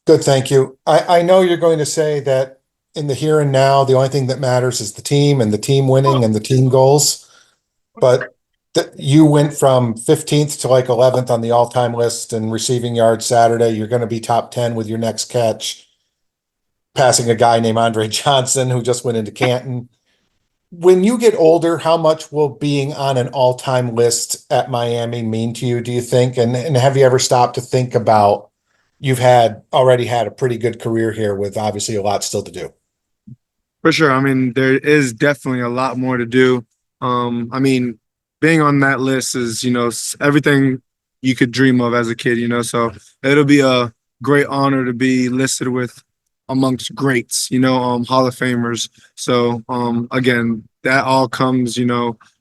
Good, thank you. I know you're going to say that in the here and now, the only thing that matters is the team and the team winning and the team goals. But you went from 15th to like 11th on the all-time list in receiving yards Saturday. You're going to be top 10 with your next catch, passing a guy named Andre Johnson who just went into Canton. When you get older, how much will being on an all-time list at Miami mean to you, do you think? And have you ever stopped to think about you've already had a pretty good career here with obviously a lot still to do? For sure. I mean, there is definitely a lot more to do. I mean, being on that list is, everything you could dream of as a kid, so it'll be a great honor to be listed with amongst greats, Hall of Famers. So, again, that all comes,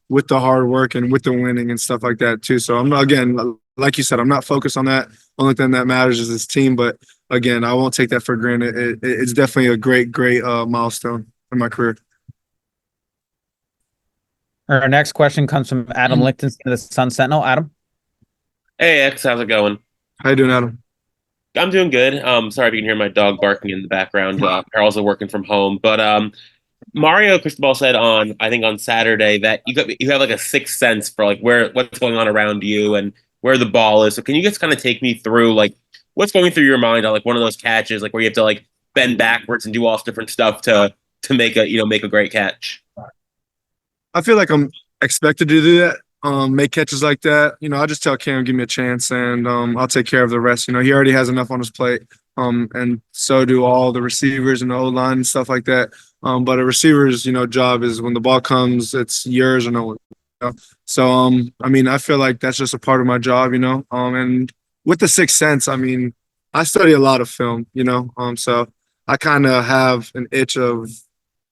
with the hard work and with the winning and stuff like that too. So I'm not, again, like you said, I'm not focused on that. Only thing that matters is this team, but again, I won't take that for granted. It's definitely a great milestone in my career. Our next question comes from Adam Lichtenstein of the Sun Sentinel. Adam. Hey X, how's it going? How you doing, Adam? I'm doing good. Sorry if you can hear my dog barking in the background. They're also working from home. But Mario Cristobal said I think on Saturday that you have like a sixth sense for like what's going on around you and where the ball is. So can you just kind of take me through like what's going through your mind on like one of those catches, like where you have to like bend backwards and do all this different stuff to make a great catch? I feel like I'm expected to do that. Make catches like that. I just tell Cam, give me a chance, and I'll take care of the rest. He already has enough on his plate, and so do all the receivers and the O-line and stuff like that. But a receiver's, job is when the ball comes, it's yours or no one. So, I mean, I feel like that's just a part of my job, and with the sixth sense, I mean, I study a lot of film, so I kind of have an itch of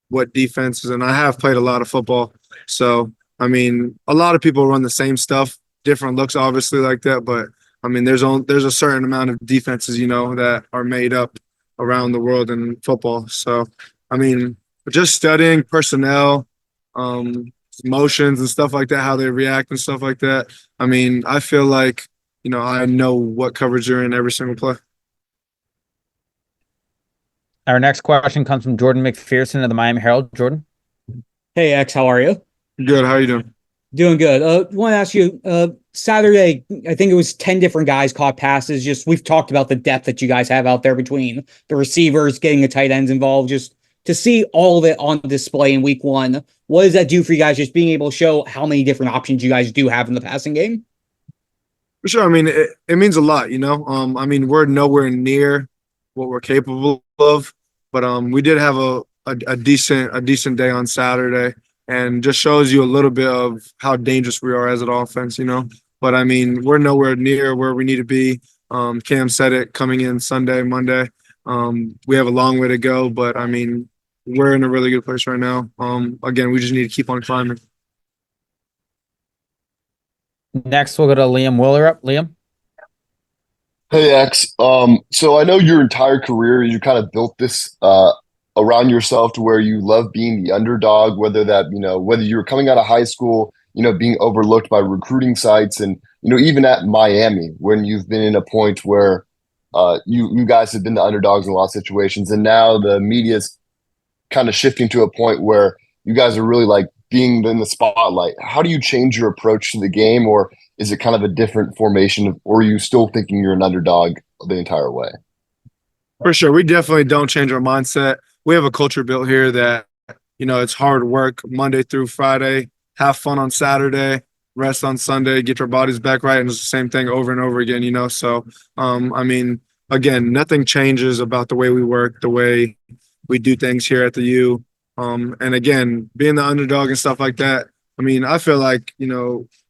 what defenses, and I have played a lot of football. So, I mean, a lot of people run the same stuff, different looks, obviously, like that. But I mean, there's a certain amount of defenses, that are made up around the world in football. So, I mean, just studying personnel, motions and stuff like that, how they react and stuff like that. I mean, I feel like, I know what coverage you're in every single play. Our next question comes from Jordan McPherson of the Miami Herald. Jordan. Hey, X, how are you? Good. How are you doing? Doing good. I want to ask you, Saturday, I think it was 10 different guys caught passes. Just we've talked about the depth that you guys have out there between the receivers, getting the tight ends involved, just to see all of it on display in week one. What does that do for you guys, just being able to show how many different options you guys do have in the passing game? For sure. I mean, it means a lot, I mean, we're nowhere near what we're capable of, but we did have a decent day on Saturday, and just shows you a little bit of how dangerous we are as an offense, But I mean, we're nowhere near where we need to be. Cam said it coming in Sunday, Monday. We have a long way to go, but I mean, we're in a really good place right now. Again, we just need to keep on climbing. Next, we'll go to Liam Willerup. Liam. Hey X, so I know your entire career you kind of built this around yourself to where you love being the underdog, whether you were coming out of high school, being overlooked by recruiting sites, and even at Miami when you've been in a point where you guys have been the underdogs in a lot of situations, and now the media's kind of shifting to a point where you guys are really like being in the spotlight. How do you change your approach to the game, or is it kind of a different formation, or are you still thinking you're an underdog the entire way? For sure. We definitely don't change our mindset. We have a culture built here that, it's hard work Monday through Friday, have fun on Saturday, rest on Sunday, get your bodies back right. And it's the same thing over and over again, So, I mean, again, nothing changes about the way we work, the way we do things here at the U. And again, being the underdog and stuff like that, I mean, I feel like,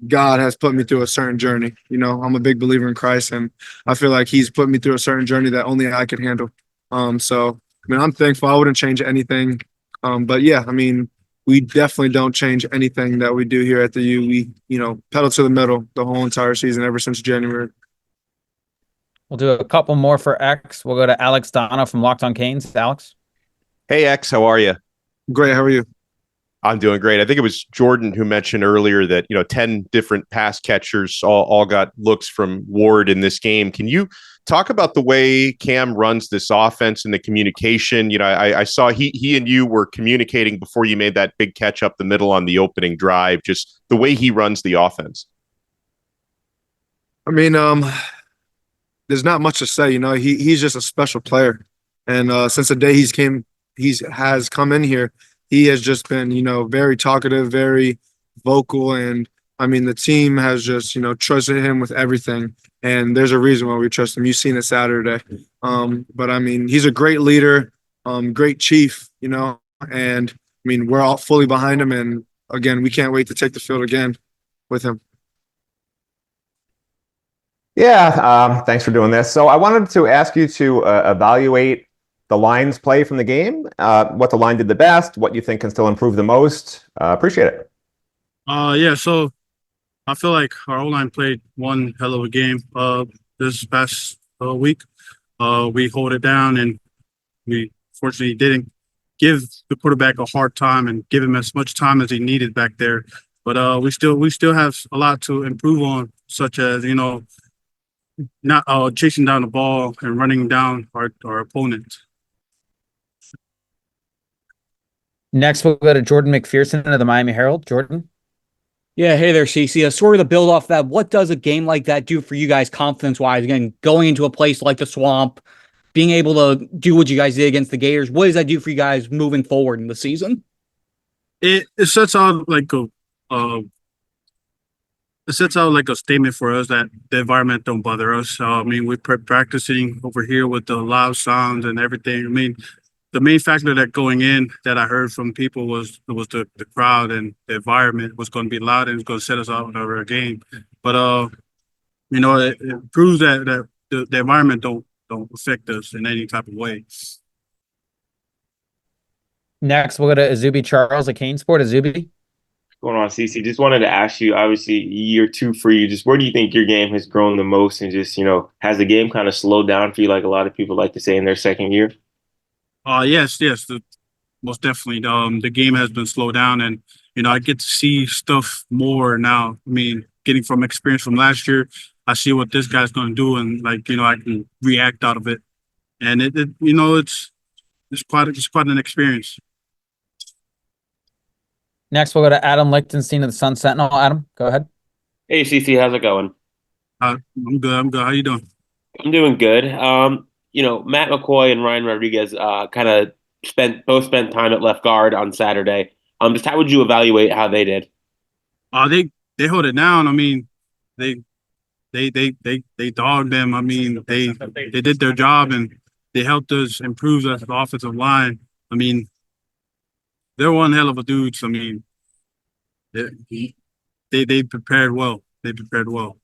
God has put me through a certain journey. I'm a big believer in Christ, and I feel like he's put me through a certain journey that only I could handle. So, I mean, I'm thankful. I wouldn't change anything. But yeah, I mean, we definitely don't change anything that we do here at the U. We, pedal to the metal the whole entire season ever since January. We'll do a couple more for X. We'll go to Alex Dono from Locked On Canes. Alex. Hey, X, how are you? Great. How are you? I'm doing great. I think it was Jordan who mentioned earlier that, 10 different pass catchers all got looks from Ward in this game. Can you talk about the way Cam runs this offense and the communication. You know, I saw he and you were communicating before you made that big catch up the middle on the opening drive, just the way he runs the offense. I mean, there's not much to say. You know, he's just a special player, and since the day has come in here, he has just been, you know, very talkative, very vocal, and I mean, the team has just, you know, trusted him with everything, and there's a reason why we trust him. You've seen it Saturday, but I mean, he's a great leader, great chief, you know, and I mean, we're all fully behind him, and again, we can't wait to take the field again with him. Yeah, thanks for doing this. So I wanted to ask you to evaluate the line's play from the game, what the line did the best, what you think can still improve the most. Appreciate it. Yeah, so I feel like our O-line played one hell of a game this past week. We hold it down, and we fortunately didn't give the quarterback a hard time and give him as much time as he needed back there. But we still have a lot to improve on, such as, you know, not chasing down the ball and running down our opponent. Next, we'll go to Jordan McPherson of the Miami Herald. Jordan. Yeah, hey there, CC. Sort of to build off that, what does a game like that do for you guys confidence-wise? Again, going into a place like the Swamp, being able to do what you guys did against the Gators, what does that do for you guys moving forward in the season? It sets out like a statement for us that the environment don't bother us. I mean, we're practicing over here with the loud sounds and everything. I mean, the main factor that going in that I heard from people was the crowd, and the environment was going to be loud and it was going to set us up over a game. But you know, it proves that the environment don't affect us in any type of way. Next, we'll go to Azubi Charles at Kane Sport. Azubi. Going on, CC? Just wanted to ask you, obviously, year two for you, just where do you think your game has grown the most? And just, you know, has the game kind of slowed down for you, like a lot of people like to say in their second year? Yes, most definitely. The game has been slowed down, and, you know, I get to see stuff more now. I mean, getting from experience from last year, I see what this guy's going to do, and, like, you know, I can react out of it. And it you know, it's quite an experience. Next, we'll go to Adam Lichtenstein of the Sun Sentinel. Adam, go ahead. Hey, CC, how's it going? I'm good. How you doing? I'm doing good. You know, Matt McCoy and Ryan Rodriguez kind of both spent time at left guard on Saturday. Just how would you evaluate how they did? They hold it down. I mean, they dogged them. I mean, they did their job, and they helped us improve the offensive line. I mean, they're one hell of a dudes. I mean, they prepared well. They prepared well.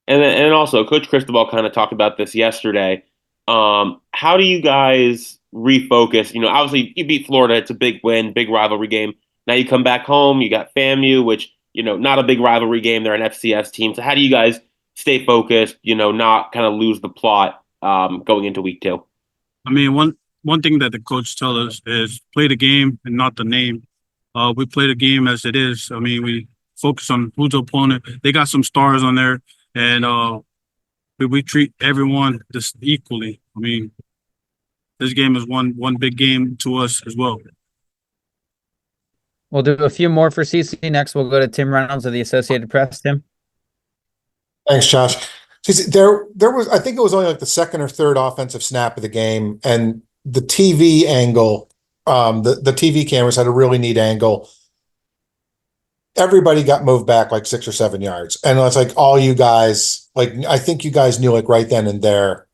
And also, Coach Cristobal kind of talked about this yesterday. How do you guys refocus? You know, obviously you beat Florida. It's a big win, big rivalry game. Now you come back home. You got FAMU, which, you know, not a big rivalry game. They're an FCS team. So how do you guys stay focused, you know, not kind of lose the plot going into week 2? I mean, one thing that the coach tells us is play the game and not the name. We play the game as it is. I mean, we focus on who's the opponent. They got some stars on there, and we treat everyone just equally. I mean, this game is one big game to us as well. We'll do a few more for CC. Next, we'll go to Tim Reynolds of the Associated Press. Tim. Thanks, Josh. There was, I think it was only like the second or third offensive snap of the game, and the TV angle, the TV cameras had a really neat angle. Everybody got moved back like 6 or 7 yards, and it's like all you guys, like I think you guys knew like right then and there,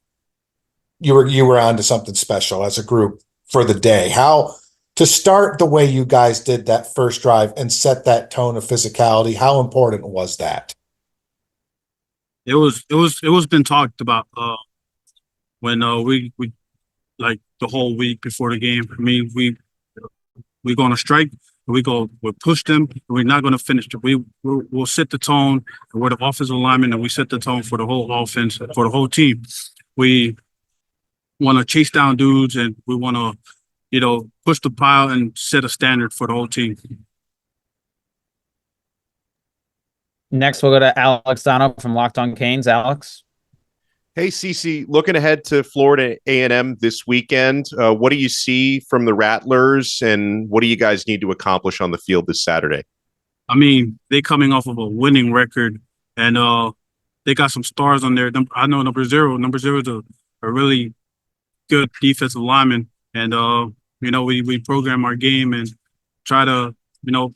you were onto something special as a group for the day. How to start the way you guys did that first drive and set that tone of physicality? How important was that? It was been talked about when we like the whole week before the game. I mean, we're going to strike. We'll push them. And we're not going to finish it. We'll set the tone. We're the offensive lineman, and we set the tone for the whole offense, for the whole team. We want to chase down dudes, and we want to, you know, push the pile and set a standard for the whole team. Next, we'll go to Alex Dono from Locked On Canes. Alex. Hey, Cece, looking ahead to Florida A&M this weekend, what do you see from the Rattlers, and what do you guys need to accomplish on the field this Saturday? I mean, they coming off of a winning record, and they got some stars on there. I know number zero. Number zero is a really good defensive lineman, and we program our game and try to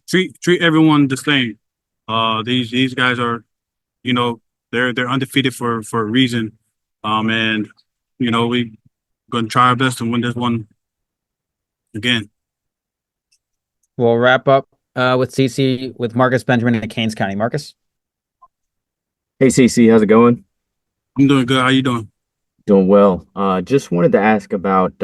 treat everyone the same. These guys are, they're undefeated for a reason, and we gonna try our best to win this one again. We'll wrap up with CC with Marcus Benjamin in Canes County. Marcus. Hey CC, how's it going? I'm doing good. How you doing? Doing well. Just wanted to ask about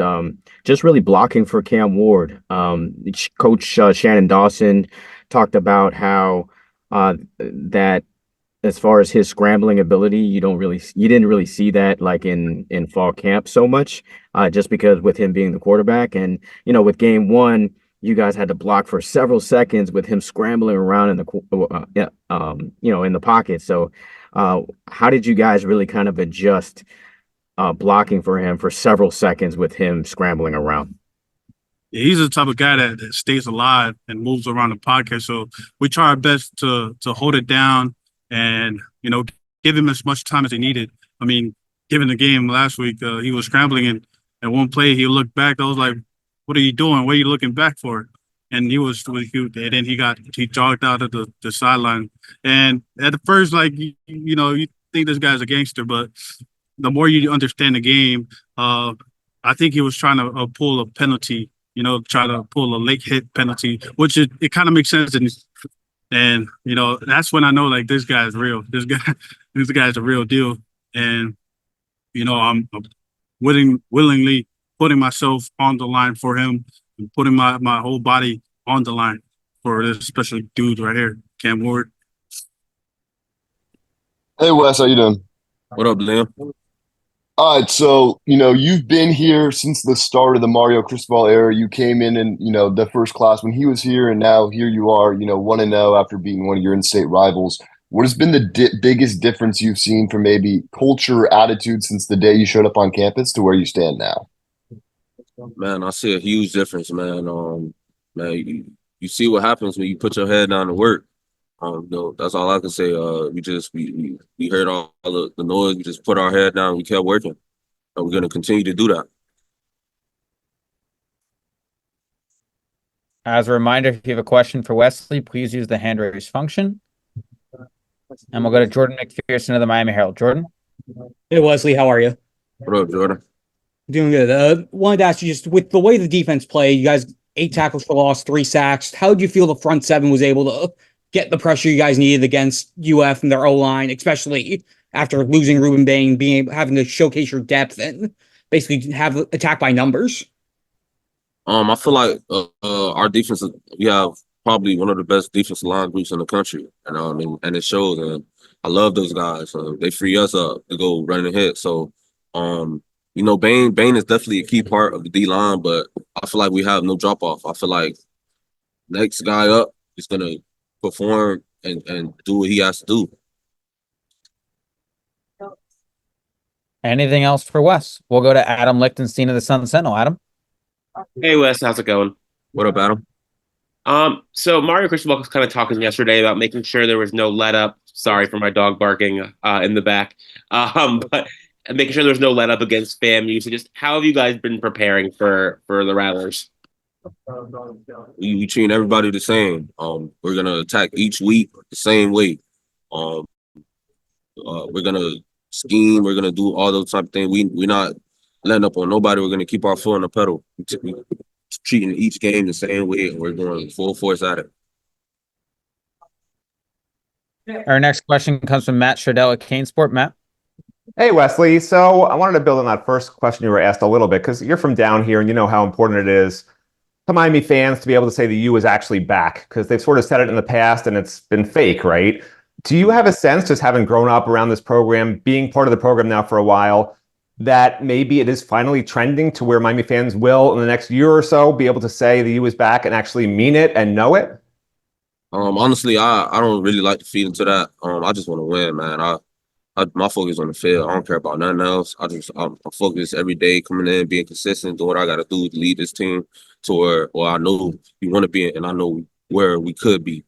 just really blocking for Cam Ward. Coach Shannon Dawson talked about how that as far as his scrambling ability, you didn't really see that like in fall camp so much, just because with him being the quarterback, and with game one, you guys had to block for several seconds with him scrambling around in the in the pocket. So how did you guys really kind of adjust blocking for him for several seconds with him scrambling around? Yeah, he's the type of guy that stays alive and moves around the pocket. So we try our best to hold it down and give him as much time as he needed. I mean, given the game last week, he was scrambling, and at one play he looked back. I was like, "What are you doing? What are you looking back for?" And he then he jogged out of the sideline. And at the first, like you think this guy's a gangster, but the more you understand the game, I think he was trying to pull a penalty. Try to pull a late hit penalty, which it kind of makes sense. And that's when I know like this guy is real. This guy's a real deal. And I'm willingly putting myself on the line for him and putting my whole body on the line for this special dude right here, Cam Ward. Hey Wes, how you doing? What up, Liam? All right, so you've been here since the start of the Mario Cristobal era. You came in and the first class when he was here, and now here you are, 1-0 after being one of your in-state rivals. What has been the biggest difference you've seen from maybe culture or attitude since the day you showed up on campus to where you stand now? Man, I see a huge difference, man. Man, you see what happens when you put your head down to work. That's all I can say. We heard all the noise. We just put our head down. We kept working, and we're gonna continue to do that. As a reminder, if you have a question for Wesley, please use the hand raise function. And we'll go to Jordan McPherson of the Miami Herald. Jordan. Hey Wesley, how are you? What up, Jordan? Doing good. Wanted to ask you, just with the way the defense played, you guys 8 tackles for loss, 3 sacks. How did you feel the front seven was able to get the pressure you guys needed against UF and their O-line, especially after losing Ruben Bain, having to showcase your depth and basically have attack by numbers? I feel like our defense, we have probably one of the best defensive line groups in the country, and it shows. And I love those guys. They free us up to go run and hit. So, Bain is definitely a key part of the D line, but I feel like we have no drop off. I feel like next guy up is gonna perform and do what he has to do. Anything else for Wes? We'll go to Adam Lichtenstein of the Sun Sentinel. Adam. Hey Wes, how's it going? What up, Adam? So Mario Cristobal was kind of talking yesterday about making sure there was no let up. Sorry for my dog barking in the back. But making sure there's no let up against FAMU. So just how have you guys been preparing for the Rattlers? We treat everybody the same. We're gonna attack each week the same way. We're gonna scheme. We're gonna do all those type of things. We're not letting up on nobody. We're gonna keep our foot on the pedal. We're treating each game the same way, and we're going full force at it. Our next question comes from Matt Sherdell at CaneSport. Matt. Hey, Wesley. So I wanted to build on that first question you were asked a little bit, because you're from down here and you know how important it is to Miami fans to be able to say the U is actually back, because they've sort of said it in the past and it's been fake, right? Do you have a sense, just having grown up around this program, being part of the program now for a while, that maybe it is finally trending to where Miami fans will in the next year or so be able to say the U is back and actually mean it and know it? Honestly, I don't really like to feed into that. I just want to win, man. I my focus on the field. I don't care about nothing else. I'm focused every day, coming in, being consistent, doing what I got to do to lead this team to where I know we want to be, and I know where we could be.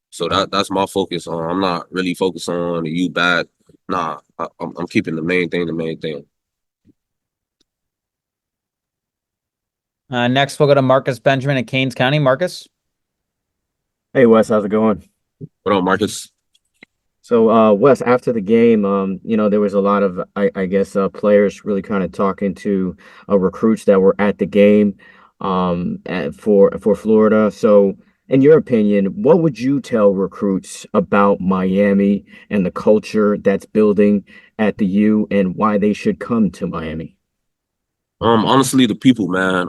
So that's my focus on. I'm not really focused on the U back. Nah, I'm keeping the main thing the main thing. Next, we'll go to Marcus Benjamin at Keynes County. Marcus. Hey Wes, how's it going? What up, Marcus? So Wes, after the game, there was a lot of I guess players really kind of talking to recruits that were at the game for Florida. So in your opinion, what would you tell recruits about Miami and the culture that's building at the U and why they should come to Miami? Honestly, the people, man.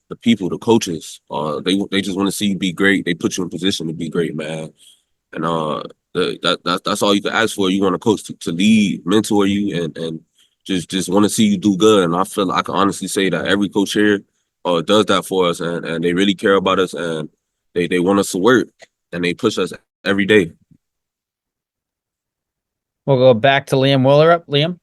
The people, the coaches. They just want to see you be great. They put you in position to be great, man. And that's all you can ask for. You want a coach to lead, mentor you, and just want to see you do good. And I feel I can honestly say that every coach here does that for us, and they really care about us, and they want us to work, and they push us every day. We'll go back to Liam Willerup. Liam.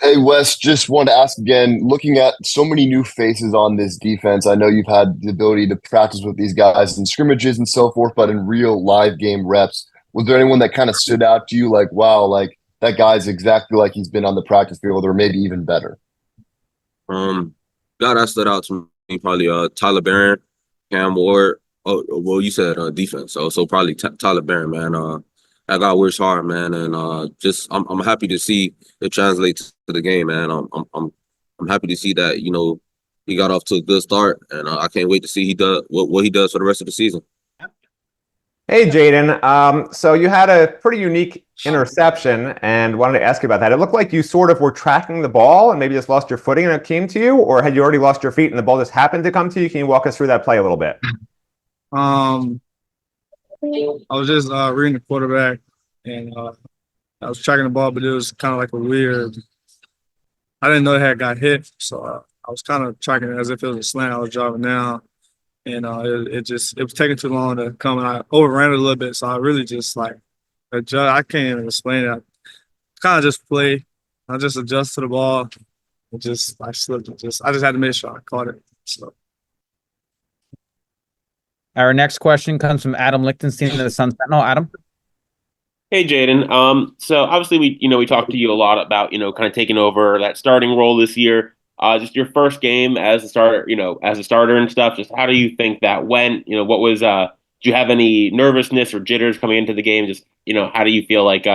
Hey, Wes, just wanted to ask again, looking at so many new faces on this defense, I know you've had the ability to practice with these guys in scrimmages and so forth, but in real live game reps, was there anyone that kind of stood out to you like, wow, like that guy's exactly like he's been on the practice field or maybe even better? Guy that stood out to me probably Tyler Barron, Cam Ward. Oh, well, you said defense, so probably Tyler Barron, man. That guy works hard, man, and I'm happy to see it translate to the game, man. I'm happy to see that he got off to a good start, and I can't wait to see what he does for the rest of the season. Hey, Jaden. So you had a pretty unique interception and wanted to ask you about that. It looked like you sort of were tracking the ball and maybe just lost your footing and it came to you, or had you already lost your feet and the ball just happened to come to you? Can you walk us through that play a little bit? I was just reading the quarterback, and I was tracking the ball, but it was kind of like a weird. I didn't know the head got hit, so I was kind of tracking it as if it was a slant. I was driving down, and it was taking too long to come, and I overran it a little bit. So I really just like adjust. I can't even explain it. I kind of just play. I just adjust to the ball. I slipped. I just had to make sure I caught it. So. Our next question comes from Adam Lichtenstein of the Sun Sentinel. Adam. Hey, Jaden. So obviously we talked to you a lot about, kind of taking over that starting role this year. Just your first game as a starter, as a starter and stuff. Just how do you think that went? What was, do you have any nervousness or jitters coming into the game? Just, how do you feel like,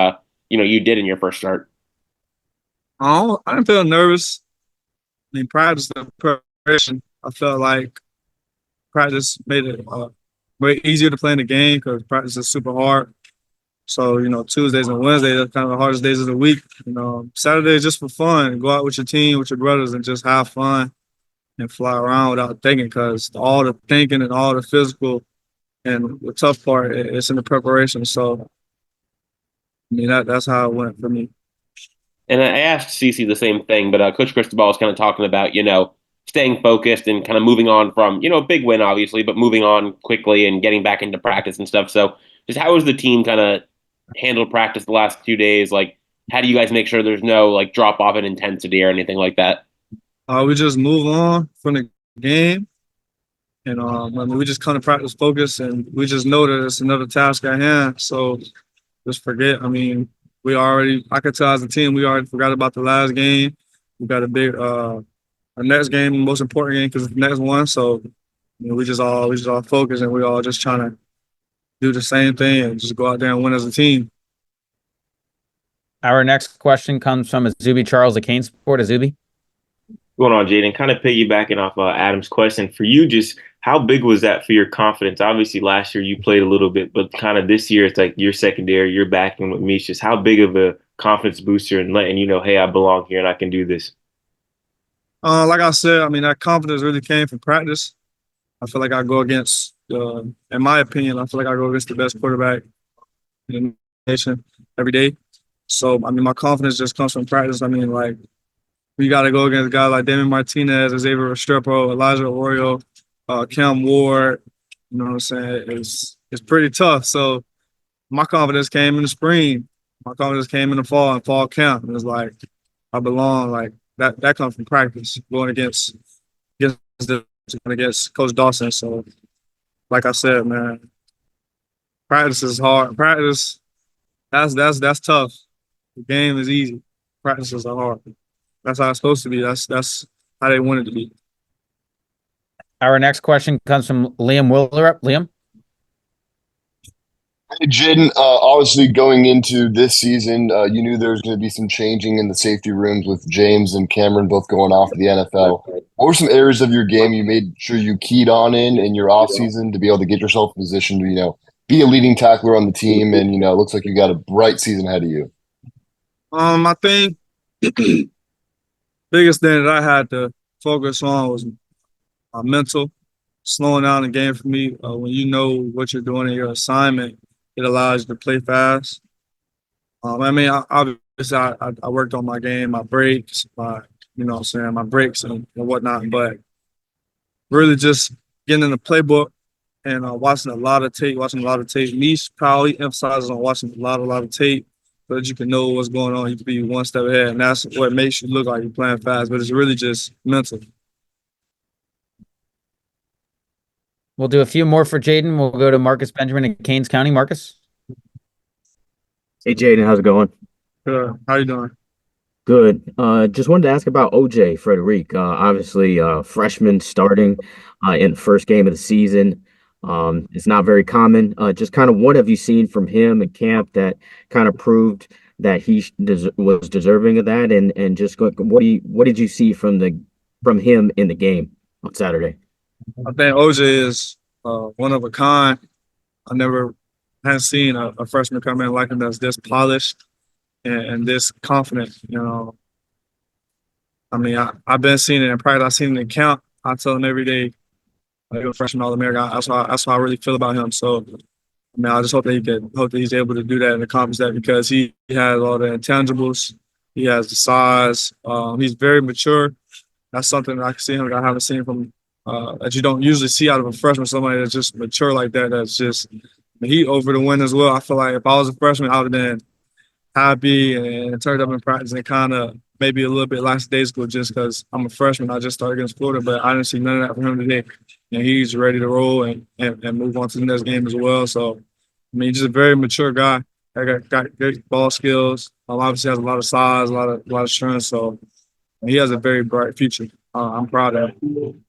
you did in your first start? I didn't feel nervous. I mean, practice and preparation, I felt like practice made it way easier to play in the game because practice is super hard. So, Tuesdays and Wednesdays are kind of the hardest days of the week. Saturday is just for fun. Go out with your team, with your brothers, and just have fun and fly around without thinking because all the thinking and all the physical and the tough part, it's in the preparation. So, I mean, that's how it went for me. And I asked Cece the same thing, but Coach Cristobal was kind of talking about, staying focused and kind of moving on from, a big win, obviously, but moving on quickly and getting back into practice and stuff. So just how was the team kind of handled practice the last 2 days? Like, how do you guys make sure there's no, like, drop off in intensity or anything like that? We just move on from the game. And we just come to practice focus and we just know that it's another task at hand. So just forget. I mean, I could tell as a team, we already forgot about the last game. We got a big, our next game, most important game because it's the next one. So we just all focus and we all just trying to do the same thing and just go out there and win as a team. Our next question comes from Azubi Charles at Kane Sport. Azubi. Going on, Jaden, kind of piggybacking off Adam's question for you, just how big was that for your confidence? Obviously, last year you played a little bit, but kind of this year it's like you're secondary, you're backing with me. It's just how big of a confidence booster and letting you know, hey, I belong here and I can do this. Like I said, I mean, that confidence really came from practice. I feel like I go against, in my opinion, I feel like I go against the best quarterback in the nation every day. So, I mean, my confidence just comes from practice. I mean, like, we got to go against a guy like Damon Martinez, Xavier Restrepo, Elijah Arroyo, Cam Ward. You know what I'm saying? It's pretty tough. So my confidence came in the spring. My confidence came in the fall and fall camp. It was like I belong. Like that comes from practice, going against Coach Dawson. So, like I said, man, practice is hard. Practice that's tough. The game is easy. Practices are hard. That's how it's supposed to be. That's how they want it to be. Our next question comes from Liam Willerup. Liam? Hey, Jaden, obviously going into this season, you knew there was going to be some changing in the safety rooms with James and Cameron both going off to the NFL. What were some areas of your game you made sure you keyed on in your offseason to be able to get yourself in position to, be a leading tackler on the team? And, it looks like you got a bright season ahead of you. I think biggest thing that I had to focus on was my mental, slowing down the game for me. When you know what you're doing in your assignment, it allows you to play fast. Obviously, I worked on my game, my breaks, my breaks and whatnot, but really just getting in the playbook and watching a lot of tape. Niche probably emphasizes on watching a lot of tape so that you can know what's going on. You can be one step ahead, and that's what makes you look like you're playing fast, but it's really just mental. We'll do a few more for Jaden. We'll go to Marcus Benjamin in Canes County. Marcus? Hey, Jaden, how's it going? Good. How you doing? Good. Just wanted to ask about OJ Frederic. Obviously, freshman starting in the first game of the season. It's not very common. Just kind of what have you seen from him in camp that kind of proved that he was deserving of that? And just what did you see from him in the game on Saturday? I think OJ is one of a kind. I never had seen a freshman come in like him that's this polished and this confident. I've been seeing it in practice. I've seen it in camp. I tell him every day, you're a freshman All-American. That's how I really feel about him. So, I just hope that he's able to do that and accomplish that because he has all the intangibles. He has the size. He's very mature. That's something that I can see him that I haven't seen from that you don't usually see out of a freshman. Somebody that's just mature like that. That's just he over the win as well. I feel like if I was a freshman, I would have been happy and turned up in practice and kind of maybe a little bit lackadaisical just because I'm a freshman. I just started against Florida, but I didn't see none of that from him today. And he's ready to roll and move on to the next game as well. So, he's just a very mature guy. Got good ball skills. Obviously has a lot of size, a lot of strength. So he has a very bright future. I'm proud of him.